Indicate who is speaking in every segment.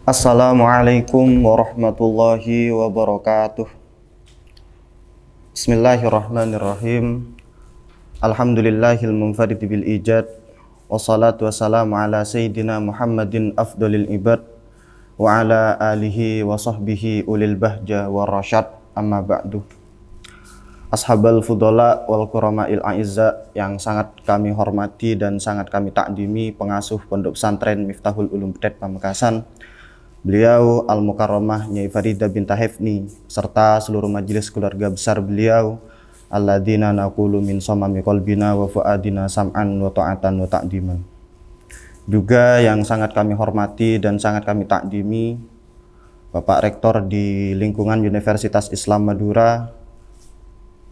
Speaker 1: Assalamualaikum warahmatullahi wabarakatuh. Bismillahirrahmanirrahim. Alhamdulillahil munfarid bil ijad. Wassalatu wassalamu ala sayyidina Muhammadin afdalil ibad wa ala alihi wa sahbihi ulil bahja wa rasyad, amma ba'du. Ashabal fudala wal kurama'il a'izza yang sangat kami hormati dan sangat kami takdimi, pengasuh Pondok Pesantren Miftahul Ulum Pedet Pamekasan, beliau Al-Mukarramah Nyai Faridah binta Hefni, serta seluruh majelis keluarga besar beliau, alladzina naqulu min samami qalbina wa fuadina sam'an wa ta'atan wa ta'diman. Juga yang sangat kami hormati dan sangat kami takdimi, Bapak Rektor di lingkungan Universitas Islam Madura,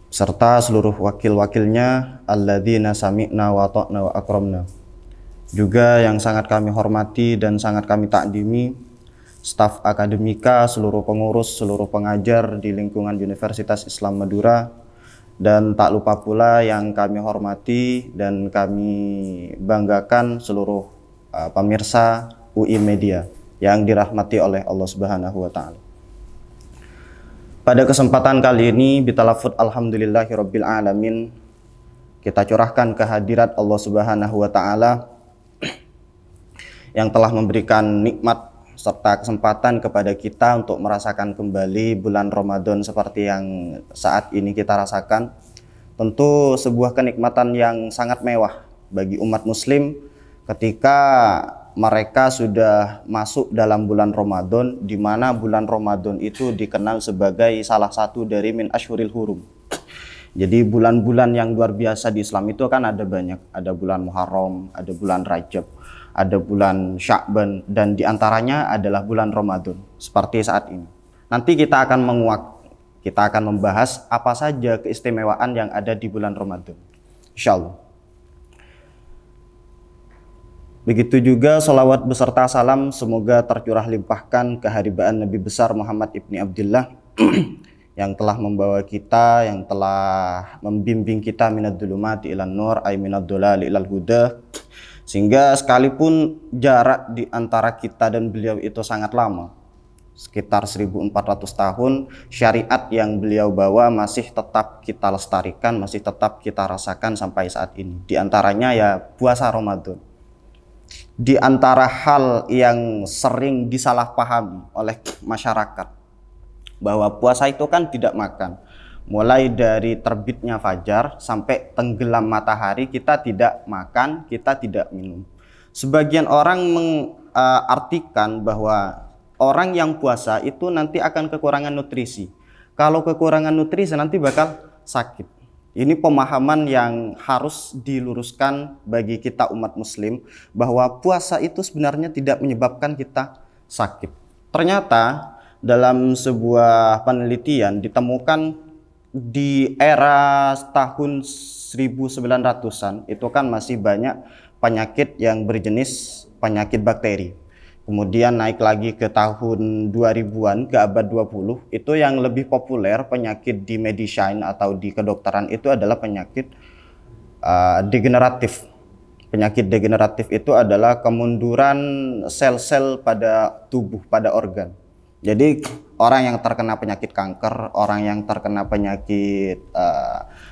Speaker 1: serta seluruh wakil-wakilnya, alladzina sami'na wa ta'na wa akramna. Juga yang sangat kami hormati dan sangat kami takdimi, staf akademika, seluruh pengurus, seluruh pengajar di lingkungan Universitas Islam Madura, dan tak lupa pula yang kami hormati dan kami banggakan seluruh pemirsa UI Media yang dirahmati oleh Allah Subhanahu wa Ta'ala. Pada kesempatan kali ini, bitalafut alhamdulillahirabbil alamin, kita curahkan kehadirat Allah Subhanahu wa Ta'ala yang telah memberikan nikmat serta kesempatan kepada kita untuk merasakan kembali bulan Ramadan seperti yang saat ini kita rasakan. Tentu sebuah kenikmatan yang sangat mewah bagi umat muslim ketika mereka sudah masuk dalam bulan Ramadan, di mana bulan Ramadan itu dikenal sebagai salah satu dari min asyhuril hurum. Jadi bulan-bulan yang luar biasa di Islam itu kan ada banyak, ada bulan Muharram, ada bulan Rajab, ada bulan Sya'ban, dan diantaranya adalah bulan Ramadan seperti saat ini. Nanti kita akan kita akan membahas apa saja keistimewaan yang ada di bulan Ramadan, insyaallah. Begitu juga salawat beserta salam semoga tercurah limpahkan keharibaan Nabi besar Muhammad ibni Abdullah yang telah membawa kita, yang telah membimbing kita minad dhulumati ilan nur ay minad dhalali ilal huda, sehingga sekalipun jarak di antara kita dan beliau itu sangat lama, sekitar 1400 tahun, syariat yang beliau bawa masih tetap kita lestarikan, masih tetap kita rasakan sampai saat ini. Di antaranya ya puasa Ramadan. Di antara hal yang sering disalahpahami oleh masyarakat bahwa puasa itu kan tidak makan, mulai dari terbitnya fajar sampai tenggelam matahari kita tidak makan, kita tidak minum. Sebagian orang mengartikan bahwa orang yang puasa itu nanti akan kekurangan nutrisi. Kalau kekurangan nutrisi nanti bakal sakit. Ini pemahaman yang harus diluruskan bagi kita umat muslim, bahwa puasa itu sebenarnya tidak menyebabkan kita sakit. Ternyata dalam sebuah penelitian ditemukan di era tahun 1900-an itu kan masih banyak penyakit yang berjenis penyakit bakteri. Kemudian naik lagi ke tahun 2000-an, ke abad 20, itu yang lebih populer penyakit di medicine atau di kedokteran itu adalah penyakit degeneratif. Penyakit degeneratif itu adalah kemunduran sel-sel pada tubuh, pada organ. Jadi orang yang terkena penyakit kanker, orang yang terkena penyakit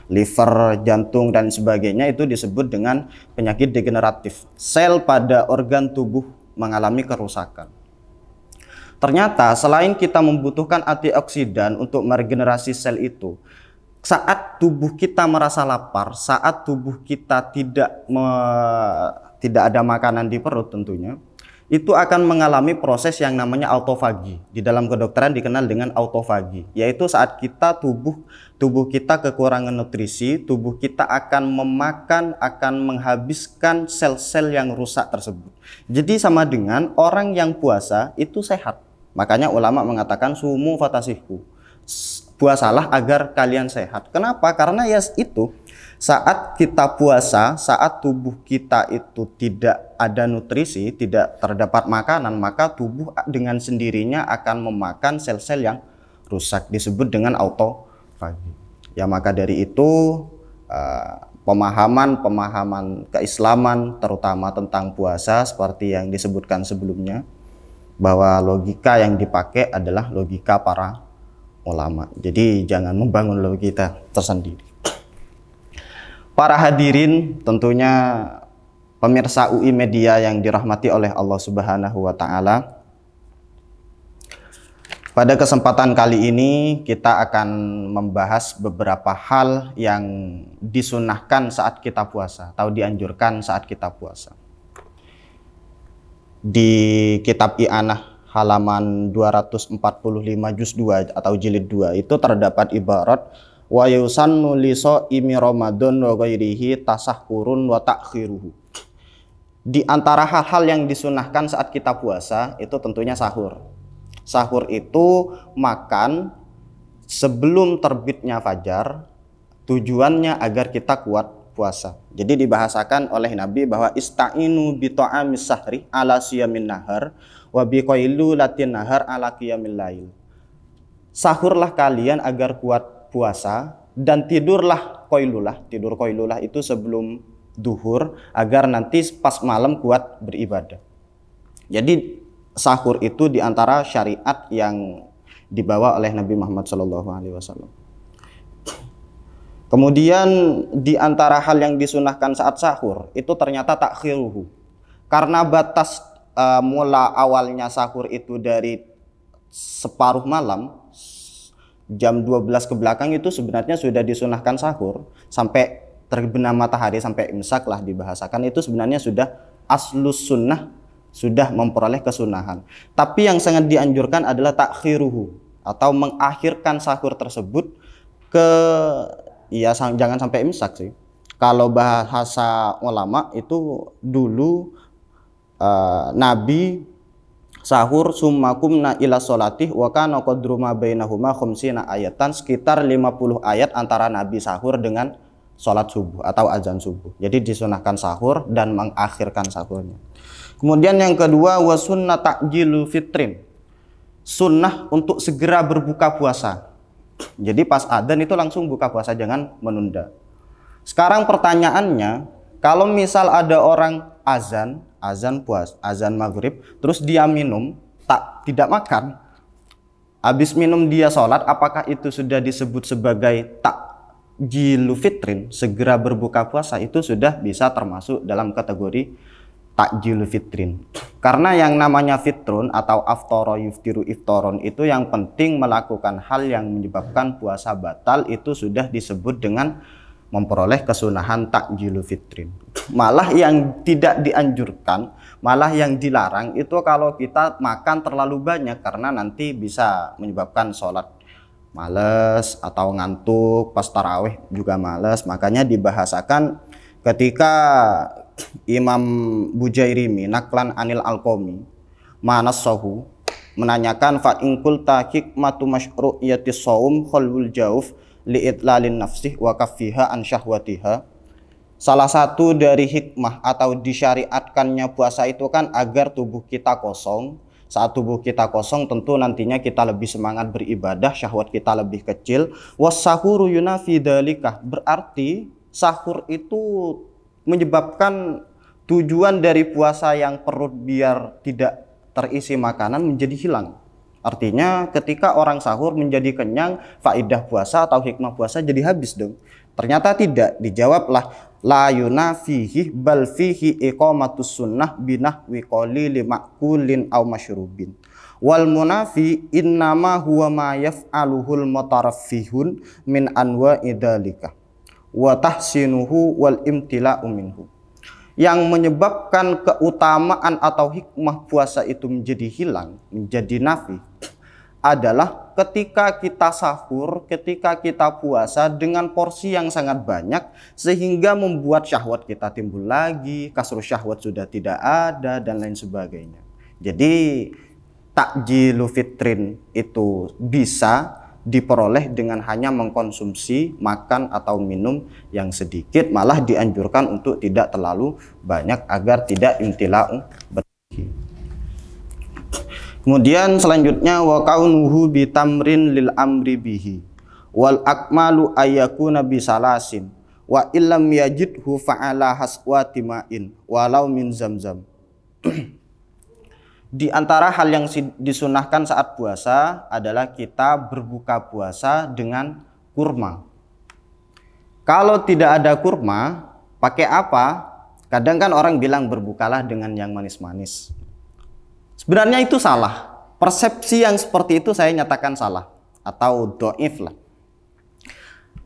Speaker 1: liver, jantung, dan sebagainya itu disebut dengan penyakit degeneratif. Sel pada organ tubuh mengalami kerusakan. Ternyata selain kita membutuhkan antioksidan untuk meregenerasi sel itu, saat tubuh kita merasa lapar, saat tubuh kita tidak ada makanan di perut tentunya, itu akan mengalami proses yang namanya autofagi. Di dalam kedokteran dikenal dengan autofagi, yaitu saat kita tubuh kita kekurangan nutrisi, tubuh kita akan menghabiskan sel-sel yang rusak tersebut. Jadi sama dengan orang yang puasa itu sehat. Makanya ulama mengatakan sumu fatasihku, puasalah agar kalian sehat. Kenapa? Karena ya itu, saat kita puasa, saat tubuh kita itu tidak ada nutrisi, tidak terdapat makanan, maka tubuh dengan sendirinya akan memakan sel-sel yang rusak, disebut dengan autofagi. Ya maka dari itu pemahaman keislaman terutama tentang puasa seperti yang disebutkan sebelumnya, bahwa logika yang dipakai adalah logika para ulama. Jadi jangan membangun logika tersendiri. Para hadirin, tentunya pemirsa UI Media yang dirahmati oleh Allah Subhanahu wa taala. Pada kesempatan kali ini kita akan membahas beberapa hal yang disunahkan saat kita puasa atau dianjurkan saat kita puasa. Di kitab I'anah halaman 245 juz 2 atau jilid 2 itu terdapat ibarat wa yusannu li shaimi Ramadan wa ghairihi tasahhurun wa ta'khiruhu. Di antara hal-hal yang disunahkan saat kita puasa itu tentunya sahur. Sahur itu makan sebelum terbitnya fajar, tujuannya agar kita kuat puasa. Jadi dibahasakan oleh Nabi bahwa ista'inu bi ta'amis sahri ala siyamin nahar wa bi qailulatin nahar ala qiyamil lail. Sahurlah kalian agar kuat puasa dan tidurlah qailulah. Tidur qailulah itu sebelum duhur agar nanti pas malam kuat beribadah. Jadi sahur itu diantara syariat yang dibawa oleh Nabi Muhammad SAW. Kemudian diantara hal yang disunahkan saat sahur itu ternyata takhiruhu. Karena batas mula awalnya sahur itu dari separuh malam, jam 12 ke belakang itu sebenarnya sudah disunahkan sahur. Sampai terbenam matahari, sampai imsak lah dibahasakan, itu sebenarnya sudah aslus sunnah, sudah memperoleh kesunahan. Tapi yang sangat dianjurkan adalah takhiruhu atau mengakhirkan sahur tersebut ke jangan sampai imsak sih. Kalau bahasa ulama itu dulu Nabi sahur summakumna ila sholatih wa kana qadru ma bainahuma khamsina ayatan, sekitar 50 ayat antara Nabi sahur dengan sholat subuh atau azan subuh. Jadi disunahkan sahur dan mengakhirkan sahurnya. Kemudian yang kedua, wa sunnah ta'jilu fitrin. Sunnah untuk segera berbuka puasa. Jadi pas adzan itu langsung buka puasa, jangan menunda. Sekarang pertanyaannya, kalau misal ada orang azan maghrib, terus dia minum, tidak makan, habis minum dia sholat, apakah itu sudah disebut sebagai ta'jilu fitrin, segera berbuka puasa? Itu sudah bisa termasuk dalam kategori takjilu fitrin. Karena yang namanya fitrun atau aftara yuftiru iftaron itu yang penting melakukan hal yang menyebabkan puasa batal, itu sudah disebut dengan memperoleh kesunahan takjilu fitrin. Malah yang tidak dianjurkan, malah yang dilarang itu kalau kita makan terlalu banyak, karena nanti bisa menyebabkan sholat males atau ngantuk, pas tarawih juga males. Makanya dibahasakan ketika Imam Bujairimi naklan anil Alqomi manassahu menanyakan fa in qulta hikmatu masyru'iyatis shaum khalwul jauf li'itlalin nafsih wa kaffiha an syahwatiha. Salah satu dari hikmah atau disyariatkannya puasa itu kan agar tubuh kita kosong. Saat tubuh kita kosong tentu nantinya kita lebih semangat beribadah, syahwat kita lebih kecil. Was-sahuru yunafi dzalika, berarti sahur itu menyebabkan tujuan dari puasa yang perut biar tidak terisi makanan menjadi hilang. Artinya ketika orang sahur menjadi kenyang, faidah puasa atau hikmah puasa jadi habis dong. Ternyata tidak, dijawablah la yunafihi bal fihi iqamatus sunnah binahwi qalili ma'kulin aw masyrubin. Wal munafi innama huwa ma yaf'aluhul mutaraffihun min anwa'i dzalika wa tahsinuhu wal imtila'u minhu. Yang menyebabkan keutamaan atau hikmah puasa itu menjadi hilang, menjadi nafi, adalah ketika kita sahur, ketika kita puasa dengan porsi yang sangat banyak, sehingga membuat syahwat kita timbul lagi, kasrul syahwat sudah tidak ada, dan lain sebagainya. Jadi takjilu fitrin itu bisa diperoleh dengan hanya mengkonsumsi makan atau minum yang sedikit, malah dianjurkan untuk tidak terlalu banyak agar tidak imtila'u berlebihan. Kemudian selanjutnya wa kaunuhu bitamrin lil amri bihi wal akmalu ayyakuna bisalasin wa illam yajidhu fa'ala haswati ma'in walau min zamzam. Di antara hal yang disunahkan saat puasa adalah kita berbuka puasa dengan kurma. Kalau tidak ada kurma, pakai apa? Kadang kan orang bilang berbukalah dengan yang manis-manis. Sebenarnya itu salah. Persepsi yang seperti itu saya nyatakan salah atau doif lah.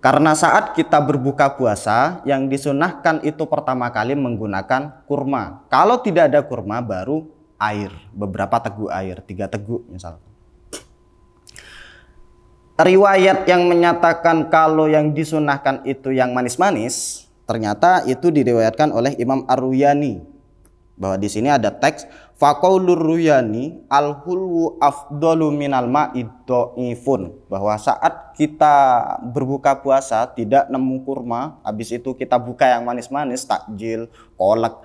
Speaker 1: Karena saat kita berbuka puasa, yang disunahkan itu pertama kali menggunakan kurma. Kalau tidak ada kurma, baru air, beberapa teguk air, 3 teguk misalnya. Riwayat yang menyatakan kalau yang disunahkan itu yang manis-manis, ternyata itu diriwayatkan oleh Imam Ar-Ruyani. Bahwa di sini ada teks faqaulur Ruyani al-hulwu afdalu minal ma'id dhaifun, bahwa saat kita berbuka puasa tidak nemu kurma, habis itu kita buka yang manis-manis, takjil, kolak,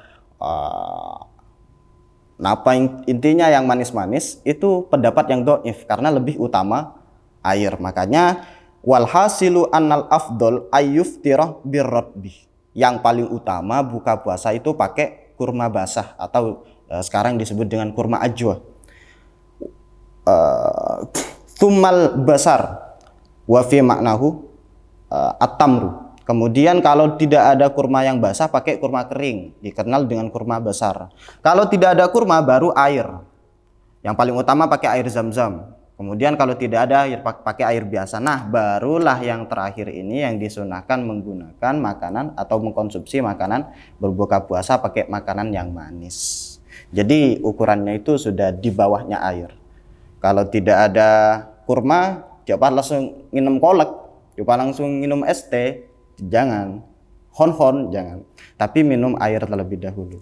Speaker 1: intinya yang manis-manis, itu pendapat yang dhaif karena lebih utama air. Makanya walhasilu annal afdol ayyuftirah birradbi, yang paling utama buka puasa itu pakai kurma basah atau sekarang disebut dengan kurma ajwa. Tumal basar wa fi maknahu at-tamru. Kemudian kalau tidak ada kurma yang basah, pakai kurma kering, dikenal dengan kurma basar. Kalau tidak ada kurma, baru air. Yang paling utama pakai air zam-zam. Kemudian kalau tidak ada air, pakai air biasa. Nah, barulah yang terakhir ini yang disunahkan menggunakan makanan atau mengkonsumsi makanan berbuka puasa pakai makanan yang manis. Jadi ukurannya itu sudah di bawahnya air. Kalau tidak ada kurma, coba langsung minum kolak, coba langsung minum es teh, jangan. Hon-hon jangan. Tapi minum air terlebih dahulu.